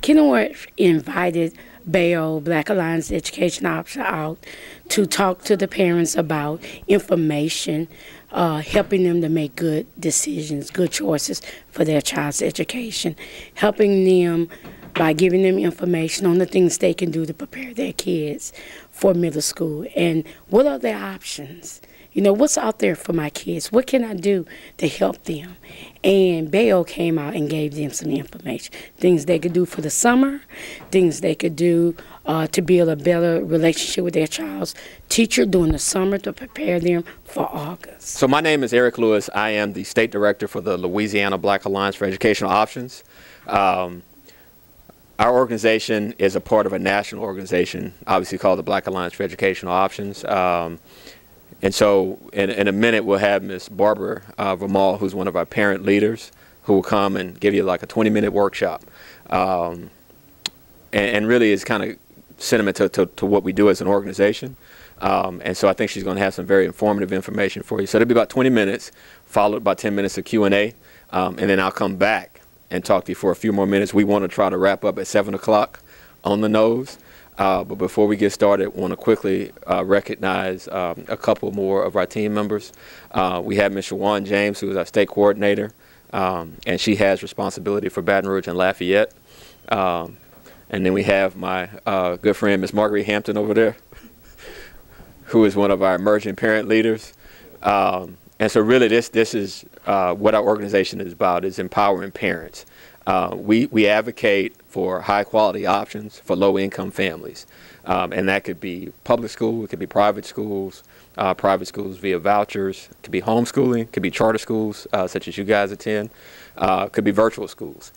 Kenilworth invited BAEO, Black Alliance Education Option, out to talk to the parents about information, helping them to make good decisions, good choices for their child's education, helping them by giving them information on the things they can do to prepare their kids for middle school and what are their options. You know, what's out there for my kids? What can I do to help them? And BAEO came out and gave them some information. Things they could do for the summer, things they could do to build a better relationship with their child's teacher during the summer to prepare them for August. So my name is Eric Lewis. I am the State Director for the Louisiana Black Alliance for Educational Options. Our organization is a part of a national organization, obviously called the Black Alliance for Educational Options. And so in a minute, we'll have Ms. Barbara Vermal, who's one of our parent leaders, who will come and give you like a 20-minute workshop. And really is kind of sentiment to what we do as an organization. And so I think she's going to have some very informative information for you. So it'll be about 20 minutes, followed by 10 minutes of Q&A. And then I'll come back and talk to you for a few more minutes. We want to try to wrap up at 7 o'clock on the nose. But before we get started, I want to quickly recognize a couple more of our team members. We have Ms. Shawan James, who is our state coordinator, and she has responsibility for Baton Rouge and Lafayette. And then we have my good friend, Ms. Marguerite Hampton over there, who is one of our emerging parent leaders. And so really this is what our organization is about, is empowering parents. We advocate for high quality options for low income families. And that could be public school, it could be private schools via vouchers, it could be homeschooling, it could be charter schools such as you guys attend, it could be virtual schools.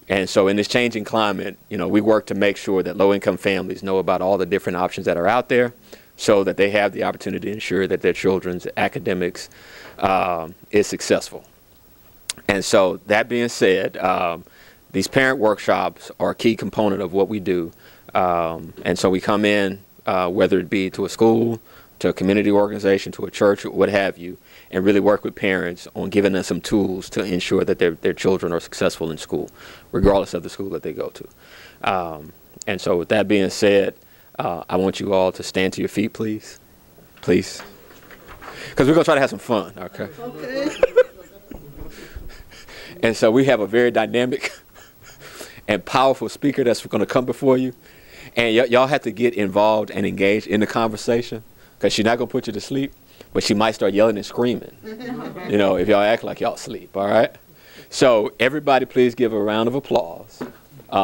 And so in this changing climate, you know, we work to make sure that low income families know about all the different options that are out there so that they have the opportunity to ensure that their children's academics is successful. And so that being said, these parent workshops are a key component of what we do. And so we come in, whether it be to a school, to a community organization, to a church, or what have you, and really work with parents on giving them some tools to ensure that their children are successful in school, regardless of the school that they go to. And so with that being said, I want you all to stand to your feet, please. Please. Because we're going to try to have some fun, okay? Okay. And so we have a very dynamic and powerful speaker that's going to come before you. And y'all have to get involved and engaged in the conversation, because she's not going to put you to sleep, but she might start yelling and screaming, you know, if y'all act like y'all sleep, all right? So everybody please give a round of applause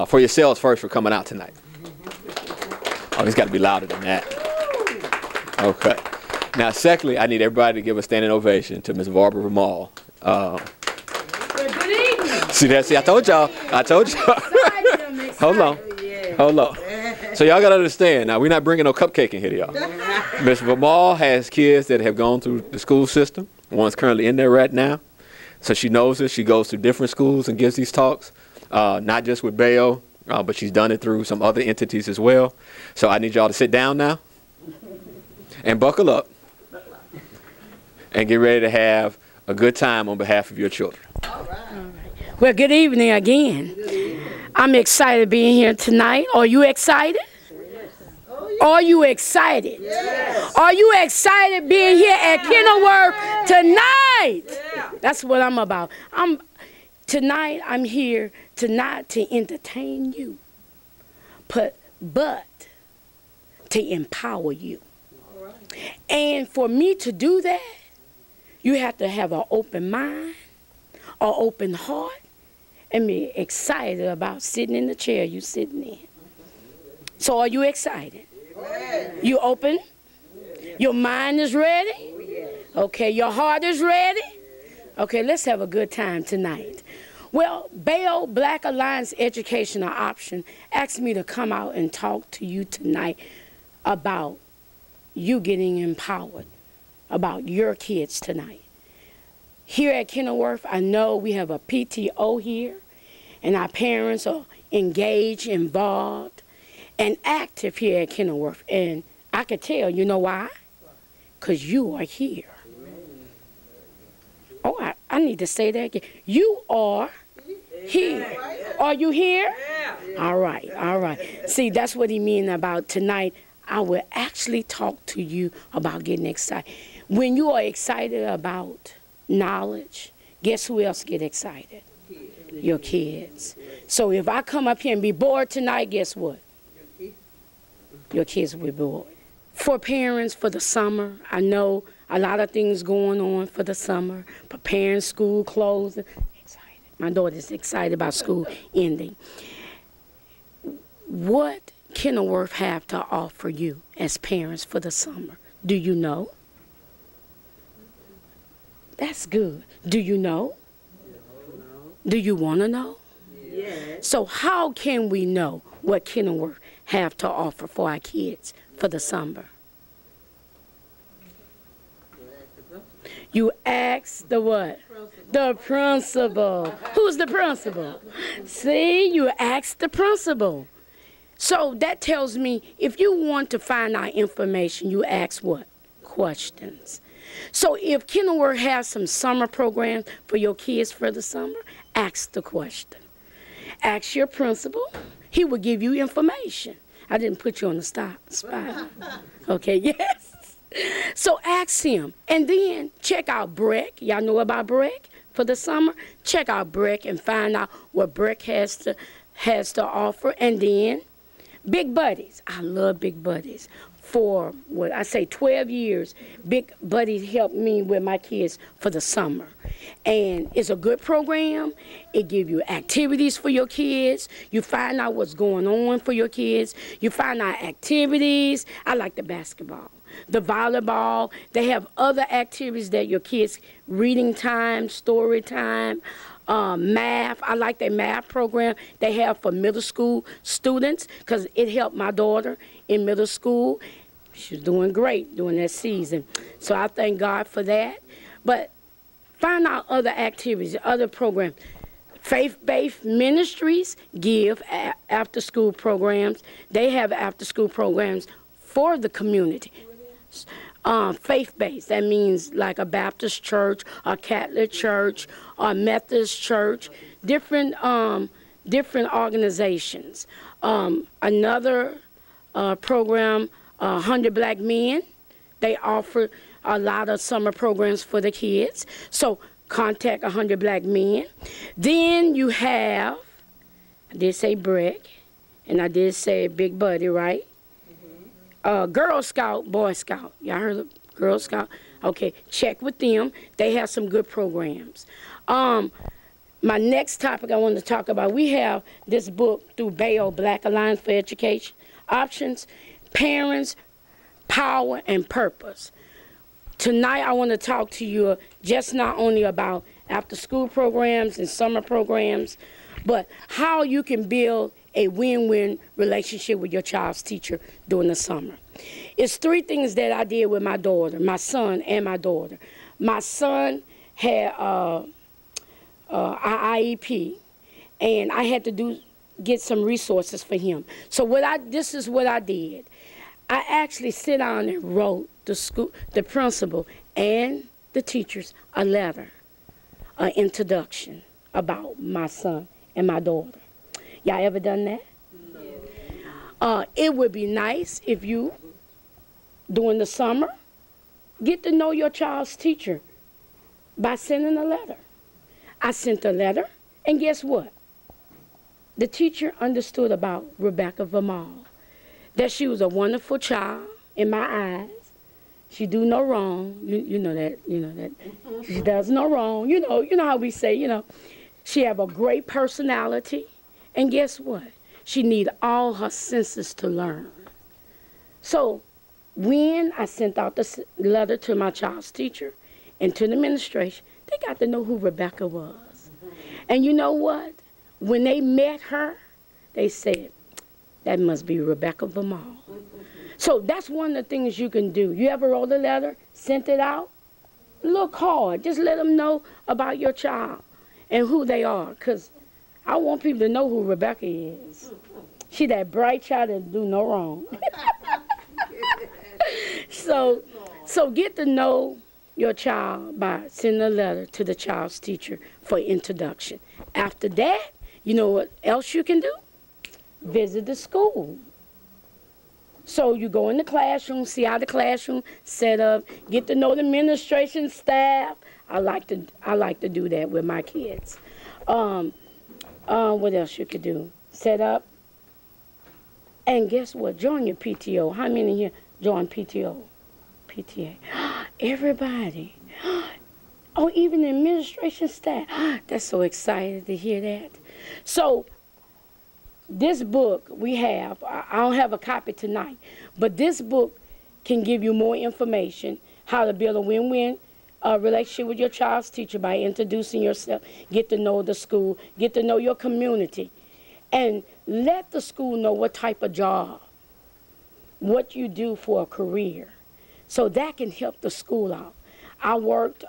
for yourselves first for coming out tonight. Oh, it's got to be louder than that. Okay. Now, secondly, I need everybody to give a standing ovation to Ms. Barbara Vermal. Good evening. See that? See, I told y'all. Hold on. Hold on. So y'all got to understand, now we're not bringing no cupcake in here, y'all. Ms. Vermal has kids that have gone through the school system. One's currently in there right now. So she knows this. She goes to different schools and gives these talks, not just with BAEO, but she's done it through some other entities as well. So I need y'all to sit down now and buckle up and get ready to have a good time on behalf of your children. All right. Well, good evening again. Good evening. I'm excited being here tonight. Are you excited? Yes. Are you excited? Yes. Are you excited being here at Kenilworth tonight? Yeah. That's what I'm about. Tonight I'm here not to entertain you, but to empower you. All right. And for me to do that, you have to have an open mind, an open heart, and be excited about sitting in the chair you're sitting in. So are you excited? Yes. You open? Yes. Your mind is ready? Yes. Okay, your heart is ready? Okay, let's have a good time tonight. Well, BAEO, Black Alliance Educational Option, asked me to come out and talk to you tonight about you getting empowered, about your kids tonight. Here at Kenilworth, I know we have a PTO here, and our parents are engaged, involved, and active here at Kenilworth. And I could tell, you know why? Because you are here. Oh, I need to say that again. You are here. Are you here? All right, all right. See, that's what he mean about tonight. I will actually talk to you about getting excited. When you are excited about knowledge, guess who else get excited? Your kids. So if I come up here and be bored tonight, guess what? Your kids will be bored. For parents, for the summer, I know a lot of things going on for the summer. Preparing school closing. Excited. My daughter's excited about school ending. What Kenilworth have to offer you as parents for the summer? Do you know? That's good. Do you know? Do you want to know? Yes. So how can we know what Kenilworth have to offer for our kids for the summer? You ask the what? The principal. Who's the principal? See, you ask the principal. So that tells me if you want to find out information, you ask what? Questions. So if Kenilworth has some summer programs for your kids for the summer, ask the question. Ask your principal. He will give you information. I didn't put you on the spot. Okay, yes. So ask him. And then check out BREC. Y'all know about BREC for the summer? Check out BREC and find out what BREC has to offer. And then Big Buddies. I love Big Buddies. For what I say 12 years, Big Buddies helped me with my kids for the summer. And it's a good program. It gives you activities for your kids. You find out what's going on for your kids. You find out activities. I like the basketball, the volleyball. They have other activities that your kids, reading time, story time, math. I like their math program they have for middle school students because it helped my daughter in middle school. She's doing great during that season. So I thank God for that. But find out other activities, other programs. Faith-based ministries give after-school programs. They have after-school programs for the community. Faith-based, that means like a Baptist church, a Catholic church, a Methodist church, different organizations. Another program, 100 Black Men, they offer a lot of summer programs for the kids. So contact 100 Black Men. Then you have, I did say BREC, and I did say Big Buddy, right? Girl Scout, Boy Scout. Y'all heard of Girl Scout? Okay, check with them. They have some good programs. My next topic I want to talk about, we have this book through BAEO, Black Alliance for Education Options, Parents, Power, and Purpose. Tonight I want to talk to you just not only about after-school programs and summer programs, but how you can build a win-win relationship with your child's teacher during the summer. It's 3 things that I did with my daughter, my son and my daughter. My son had IEP, and I had to get some resources for him. So this is what I did. I actually sit down and wrote the principal and the teachers a letter, an introduction about my son and my daughter. Y'all ever done that? No. It would be nice if you, during the summer, get to know your child's teacher by sending a letter. I sent a letter, and guess what? The teacher understood about Rebecca Vermal, that she was a wonderful child in my eyes. She do no wrong. You know that. She does no wrong. You know how we say, She have a great personality. And guess what? She need all her senses to learn. So when I sent out the letter to my child's teacher and to the administration, they got to know who Rebecca was. And you know what? When they met her, they said, that must be Rebecca Vermal. So that's one of the things you can do. You ever wrote a letter, sent it out? Look hard. Just let them know about your child and who they are. Because I want people to know who Rebecca is. She that bright child that do no wrong. So get to know your child by sending a letter to the child's teacher for introduction. After that, you know what else you can do? visit the school. So you go in the classroom, see how the classroom set up, get to know the administration staff. I like to do that with my kids. What else you could do? Set up. And guess what? Join your PTO. How many here join PTO? PTA. Everybody. Oh, even the administration staff. That's so excited to hear that. So this book we have, I don't have a copy tonight, but this book can give you more information, how to build a win-win relationship with your child's teacher by introducing yourself, get to know the school, get to know your community, and let the school know what type of job, what you do for a career. So that can help the school out. I worked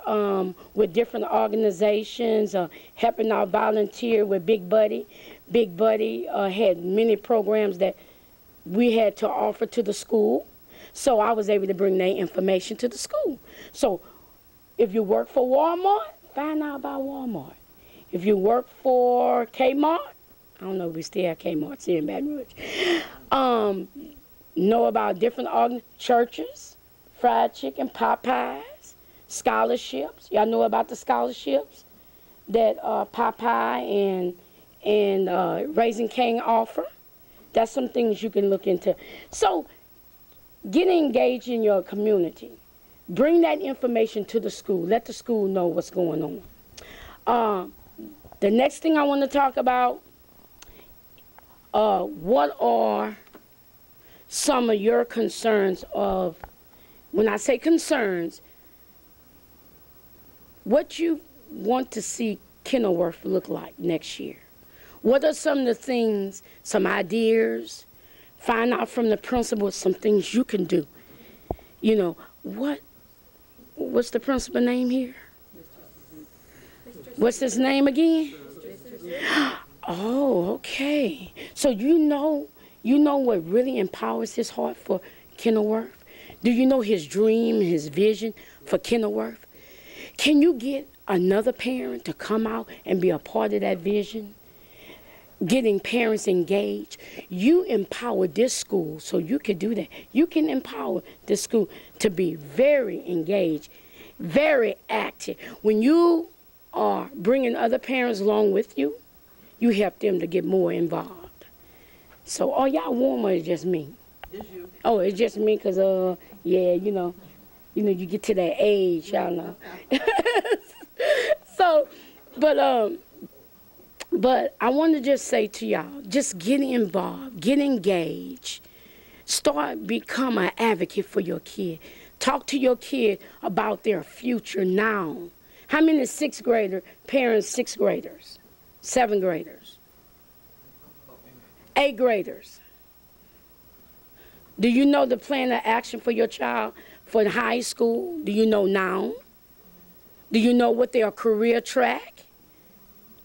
with different organizations, helping out volunteer with Big Buddy. Big Buddy had many programs that we had to offer to the school. So I was able to bring that information to the school. So if you work for Walmart, find out about Walmart. If you work for Kmart, I don't know if we still have Kmart's here in Baton Rouge, know about different churches, fried chicken, Popeyes, scholarships. Y'all know about the scholarships that Popeye and Raising Cane offer? That's some things you can look into. So get engaged in your community. Bring that information to the school. Let the school know what's going on. The next thing I want to talk about, what are some of your concerns of, when I say concerns, what you want to see Kenilworth look like next year? What are some of the things, some ideas, find out from the principal some things you can do? You know, what's the principal name here? What's his name again? Oh, okay. So you know what really empowers his heart for Kenilworth? Do you know his dream, his vision for Kenilworth? Can you get another parent to come out and be a part of that vision? Getting parents engaged. You empower this school, so you can do that. You can empower this school to be very engaged, very active. When you are bringing other parents along with you, you help them to get more involved. So, are y'all warm or is it just me? Just you. Oh, it's just me because, yeah, you know, you get to that age, y'all know. So, but I want to just say to y'all, just get involved, get engaged, become an advocate for your kid. Talk to your kid about their future now. How many sixth grader parents, sixth graders, seventh graders, eighth graders? Do you know the plan of action for your child for high school? Do you know now? Do you know what their career track?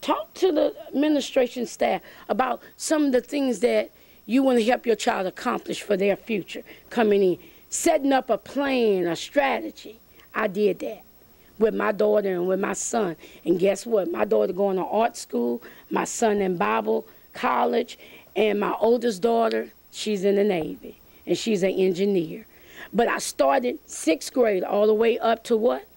Talk to the administration staff about some of the things that you want to help your child accomplish for their future coming in. Setting up a plan, a strategy. I did that with my daughter and with my son. And guess what? My daughter going to art school, my son in Bible college, and my oldest daughter, she's in the Navy, and she's an engineer. But I started sixth grade all the way up to what?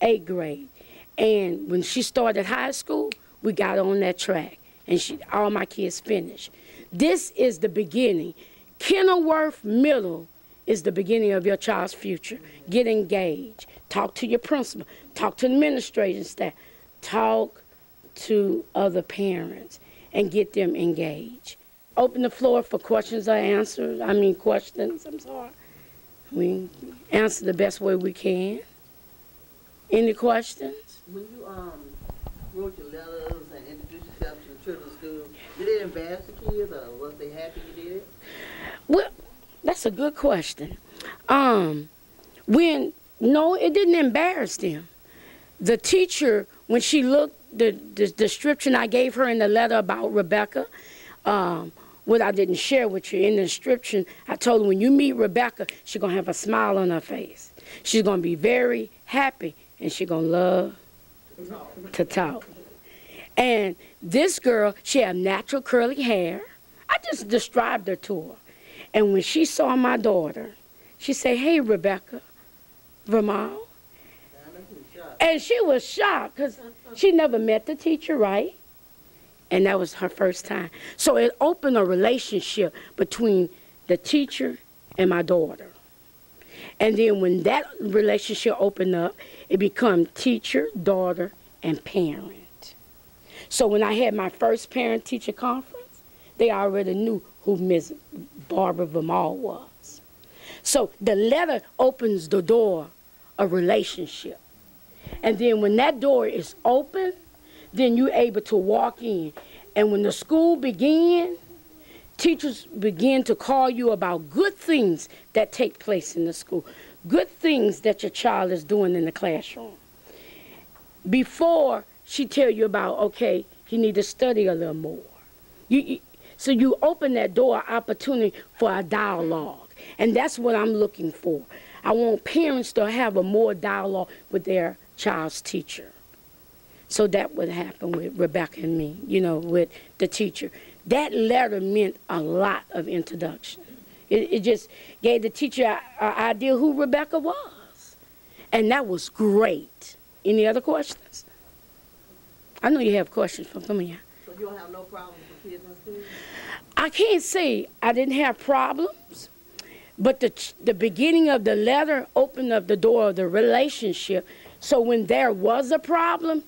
Eighth grade. And when she started high school, we got on that track, and all my kids finished. This is the beginning. Kenilworth Middle is the beginning of your child's future. Get engaged. Talk to your principal. Talk to the administration staff. Talk to other parents and get them engaged. Open the floor for questions or answers. Questions, I'm sorry. We answer the best way we can. Any questions? When you wrote your letters and introduced yourself to the children's school, did it embarrass the kids or was they happy you did it? Well, that's a good question. No, it didn't embarrass them. The teacher, when she looked, the description I gave her in the letter about Rebecca, what I didn't share with you in the description, I told her when you meet Rebecca, she's going to have a smile on her face. She's going to be very happy, and she's going to love to talk. And this girl, she had natural curly hair. I just described her to her. And when she saw my daughter, she said, "Hey, Rebecca Vermal." And she was shocked because she never met the teacher, right? And that was her first time. So it opened a relationship between the teacher and my daughter. And then when that relationship opened up, it became teacher, daughter, and parent. So when I had my first parent-teacher conference, they already knew who Ms. Barbara Vermal was. So the letter opens the door of relationship. And then when that door is open, then you're able to walk in. And when the school began, teachers begin to call you about good things that take place in the school, good things that your child is doing in the classroom. Before she tell you about, okay, he need to study a little more. So you open that door, opportunity for a dialogue. And that's what I'm looking for. I want parents to have a more dialogue with their child's teacher. So that would happen with Rebecca and me, you know, with the teacher. That letter meant a lot of introduction. It just gave the teacher an idea who Rebecca was. And that was great. Any other questions? I know you have questions from some of you. So you don't have no problems with kids in school? I can't say I didn't have problems, but the beginning of the letter opened up the door of the relationship. So when there was a problem,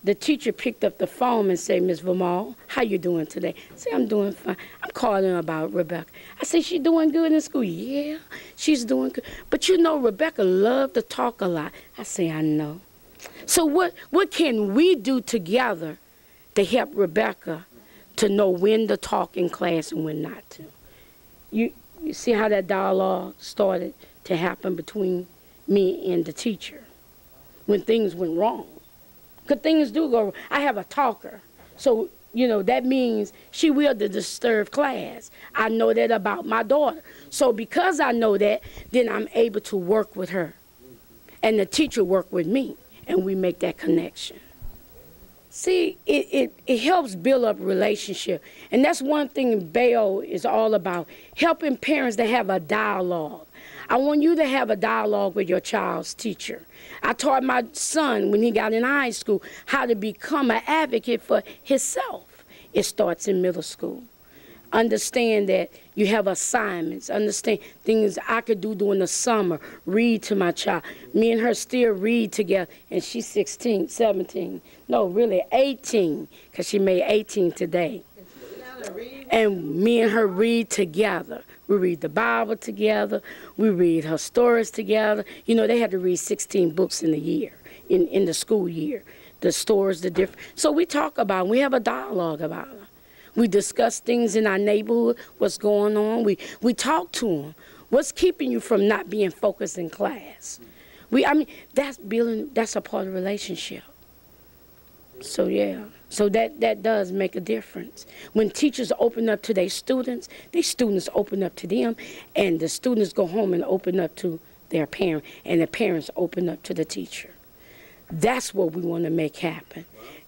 the teacher picked up the phone and said, "Ms. Vermal, how you doing today?" I said, "I'm doing fine. I'm calling about Rebecca." I said, "She doing good in school?" "Yeah, she's doing good. But you know, Rebecca loved to talk a lot." I say, "I know." So what can we do together to help Rebecca to know when to talk in class and when not to? You see how that dialogue started to happen between me and the teacher when things went wrong. Because things do go wrong. I have a talker. So, you know, that means she will disturb class. I know that about my daughter. So because I know that, then I'm able to work with her. And the teacher work with me. And we make that connection. See, it helps build up relationship. And that's one thing BAEO is all about, helping parents to have a dialogue. I want you to have a dialogue with your child's teacher. I taught my son when he got in high school how to become an advocate for himself. It starts in middle school. Understand that you have assignments. Understand things I could do during the summer. Read to my child. Me and her still read together. And she's 16, 17. No, really 18, because she made 18 today. And me and her read together. We read the Bible together. We read her stories together. You know, they had to read 16 books in a year, in the school year. The stories, the different. So we talk about, we have a dialogue about it. We discuss things in our neighborhood, what's going on. We talk to them. What's keeping you from not being focused in class? I mean, that's a part of the relationship. So, yeah. So that does make a difference. When teachers open up to their students open up to them, and the students go home and open up to their parent, and the parents open up to the teacher. That's what we want to make happen.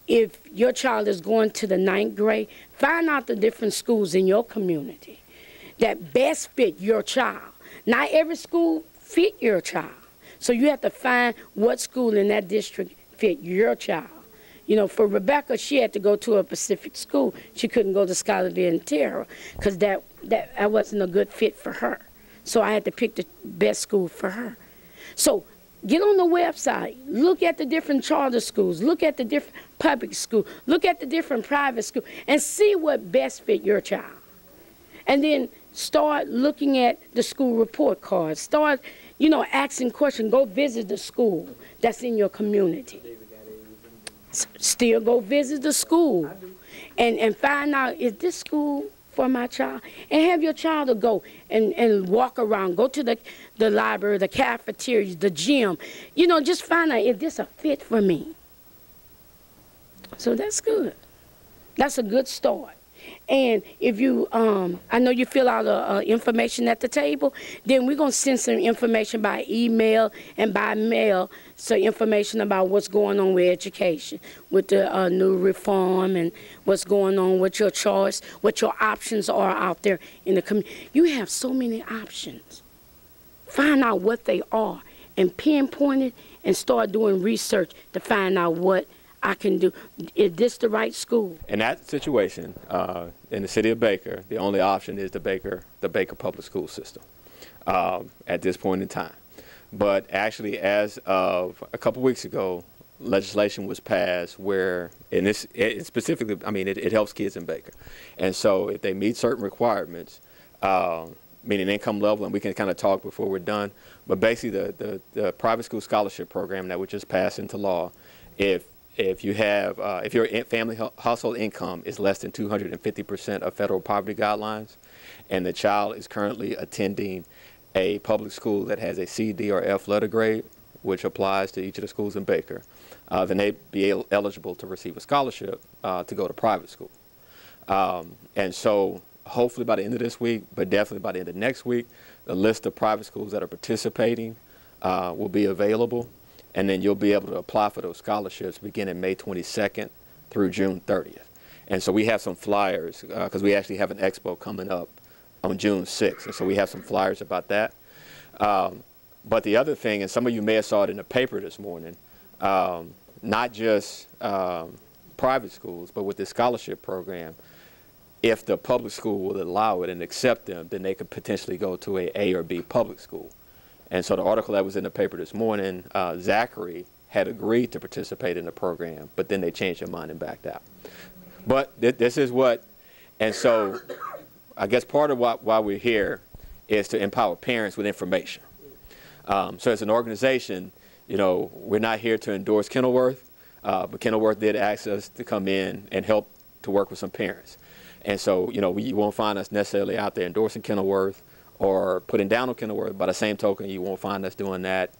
If your child is going to the 9th grade, find out the different schools in your community that best fit your child. Not every school fit your child. So you have to find what school in that district fit your child. You know, for Rebecca, she had to go to a Pacific school. She couldn't go to Scholarville and Terra because that wasn't a good fit for her. So I had to pick the best school for her. So get on the website, look at the different charter schools, look at the different public schools, look at the different private schools, and see what best fit your child. And then start looking at the school report cards. Start, you know, asking questions. Go visit the school that's in your community. Still go visit the school and find out, is this school for my child? And have your child to go and walk around, go to the library, the cafeteria, the gym. You know, just find out, is this a fit for me? So that's good. That's a good start. And if you, I know you fill out information at the table, then we're going to send some information by email and by mail, so information about what's going on with education, with the new reform and what's going on with your choice, what your options are out there in the community. You have so many options. Find out what they are and pinpoint it and start doing research to find out what I can do. Is this the right school? In that situation, in the city of Baker, the only option is the Baker public school system at this point in time. But actually, as of a couple weeks ago, legislation was passed where, and it specifically, I mean, it helps kids in Baker. And so if they meet certain requirements, meaning income level, and we can kind of talk before we're done, but basically the private school scholarship program that was just passed into law, if you have, if your family household income is less than 250% of federal poverty guidelines, and the child is currently attending a public school that has a C, D, or F letter grade, which applies to each of the schools in Baker, then they'd be eligible to receive a scholarship to go to private school. And so hopefully by the end of this week, but definitely by the end of next week, the list of private schools that are participating will be available. And then you'll be able to apply for those scholarships beginning May 22nd through June 30th. And so we have some flyers, because we actually have an expo coming up on June 6th. And so we have some flyers about that. But the other thing, and some of you may have saw it in the paper this morning, not just private schools, but with the scholarship program, if the public school will allow it and accept them, then they could potentially go to a A or B public school. And so the article that was in the paper this morning, Zachary had agreed to participate in the program, but then they changed their mind and backed out. But this is what, and so I guess part of why we're here is to empower parents with information. So as an organization, you know, we're not here to endorse Kenilworth, but Kenilworth did ask us to come in and help to work with some parents. And so, you know, you won't find us necessarily out there endorsing Kenilworth or putting down on Kenilworth. By the same token, you won't find us doing that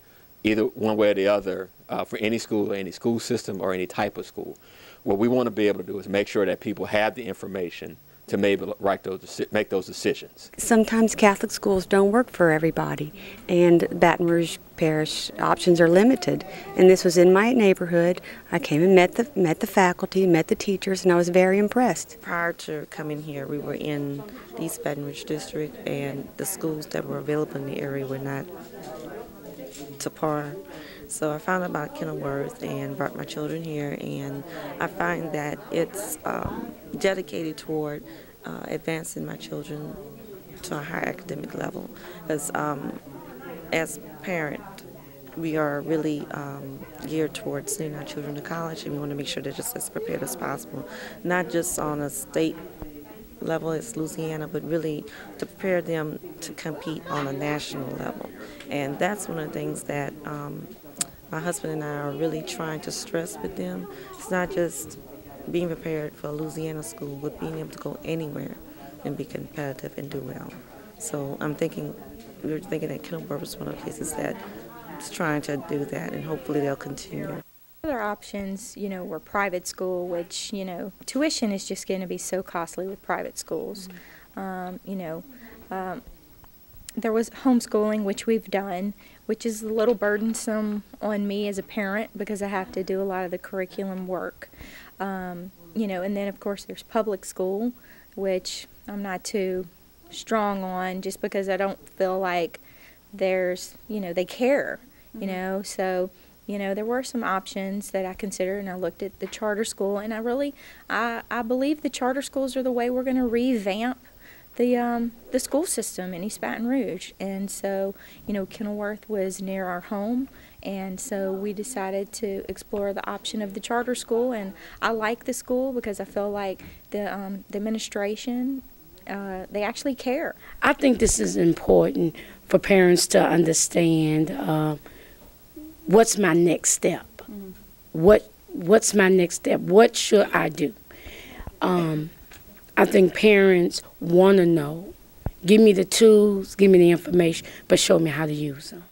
either one way or the other for any school or any school system or any type of school. What we want to be able to do is make sure that people have the information to make those decisions. Sometimes Catholic schools don't work for everybody, and Baton Rouge Parish options are limited. And this was in my neighborhood. I came and met the faculty, met the teachers, and I was very impressed. Prior to coming here, we were in the East Baton Rouge district, and the schools that were available in the area were not to par. So I found out about Kenilworth and brought my children here, and I find that it's dedicated toward advancing my children to a higher academic level. Because as parent, we are really geared towards sending our children to college, and we want to make sure they're just as prepared as possible, not just on a state level as Louisiana, but really to prepare them to compete on a national level. And that's one of the things that my husband and I are really trying to stress with them. It's not just being prepared for a Louisiana school, but being able to go anywhere and be competitive and do well. So we were thinking that Kenilworth was one of the places that is trying to do that, and hopefully they'll continue. Other options, you know, were private school, which, you know, tuition is just going to be so costly with private schools. There was homeschooling, which we've done, which is a little burdensome on me as a parent because I have to do a lot of the curriculum work. And then of course there's public school, which I'm not too strong on just because I don't feel like there's, they care, So, there were some options that I considered, and I looked at the charter school, and I believe the charter schools are the way we're going to revamp the school system in East Baton Rouge. And so, Kenilworth was near our home, and so we decided to explore the option of the charter school. And I like the school because I feel like the administration, they actually care. I think this is important for parents to understand what's my next step. Mm-hmm. What's my next step? What should I do? I think parents want to know. Give me the tools, give me the information, but show me how to use them.